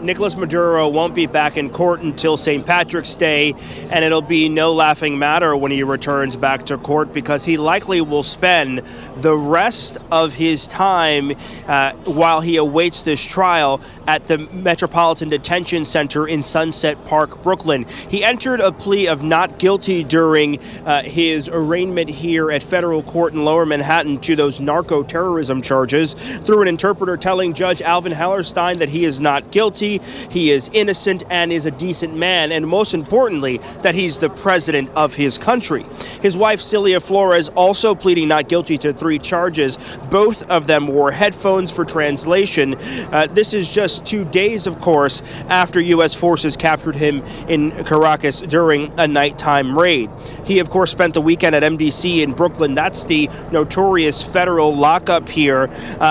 Nicolás Maduro won't be back in court until St. Patrick's Day, and it'll be no laughing matter when he returns back to court, because he likely will spend the rest of his time while he awaits this trial at the Metropolitan Detention Center in Sunset Park, Brooklyn. He entered a plea of not guilty during his arraignment here at federal court in Lower Manhattan to those narco-terrorism charges through an interpreter telling Judge Alvin Hellerstein that he is not guilty, he is innocent, and is a decent man, and most importantly, that he's the president of his country. His wife, Celia Flores, also pleading not guilty to 3 charges. Both of them wore headphones for translation. This is just 2 days, of course, after U.S. forces captured him in Caracas during a nighttime raid. He, of course, spent the weekend at MDC in Brooklyn. That's the notorious federal lockup here,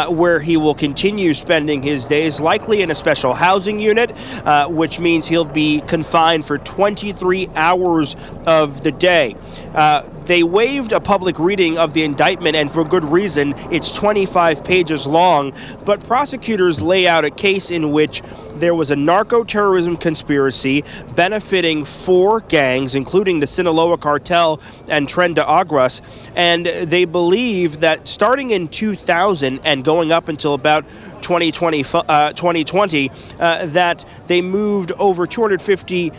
where he will continue spending his days, likely in a special housing unit, which means he'll be confined for 23 hours of the day. They waived a public reading of the indictment, and for good reason. It's 25 pages long, but prosecutors lay out a case in which there was a narco-terrorism conspiracy benefiting 4 gangs, including the Sinaloa cartel and Tren de Agras, and they believe that starting in 2000 and going up until about 2020, that they moved over 250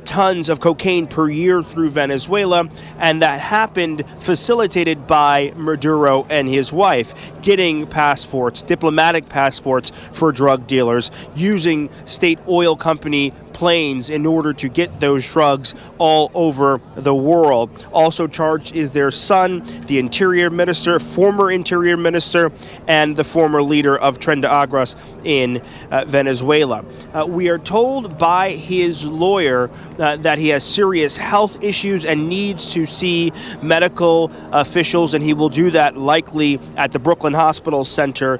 tons of cocaine per year through Venezuela, and that happened facilitated by Maduro and his wife, getting passports, diplomatic passports for drug dealers, using state oil company planes in order to get those drugs all over the world. Also charged is their son, the interior minister, former interior minister, and the former leader of Tren de Agras in Venezuela. We are told by his lawyer that he has serious health issues and needs to see medical officials, and he will do that likely at the Brooklyn Hospital Center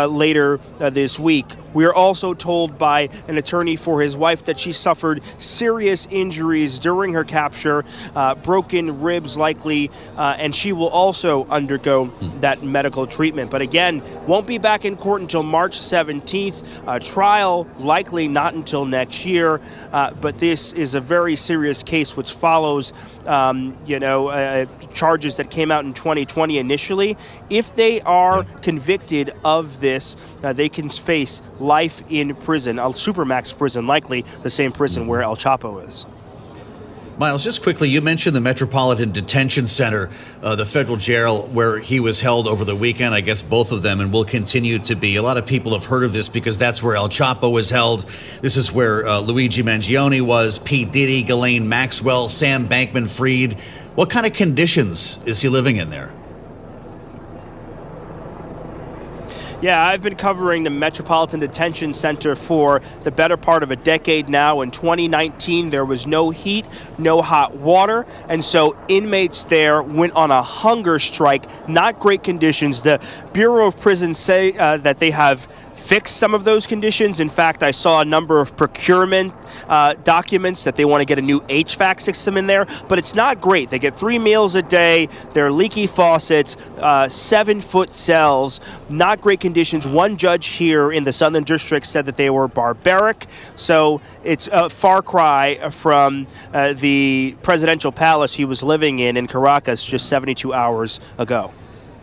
later this week. We are also told by an attorney for his wife that she suffered serious injuries during her capture, broken ribs likely, and she will also undergo that medical treatment. But again, won't be back in court until March 17th. Trial likely not until next year, but this is a very serious case which follows charges that came out in 2020 initially. If they are convicted of this, they can face life in prison, a supermax prison, likely the same prison where El Chapo is. Miles, just quickly, you mentioned the Metropolitan Detention Center, the federal jail where he was held over the weekend. I guess both of them, and will continue to be. A lot of people have heard of this because that's where El Chapo was held. This is where Luigi Mangione was, P. Diddy, Ghislaine Maxwell, Sam Bankman-Fried. What kind of conditions is he living in there? Yeah, I've been covering the Metropolitan Detention Center for the better part of a decade now. In 2019, there was no heat, no hot water, and so inmates there went on a hunger strike. Not great conditions. The Bureau of Prisons say that they have fixed some of those conditions. In fact, I saw a number of procurement documents that they want to get a new HVAC system in there, but it's not great. They get 3 meals a day, there are leaky faucets, 7-foot cells, not great conditions. One judge here in the Southern District said that they were barbaric, so it's a far cry from the presidential palace he was living in Caracas just 72 hours ago.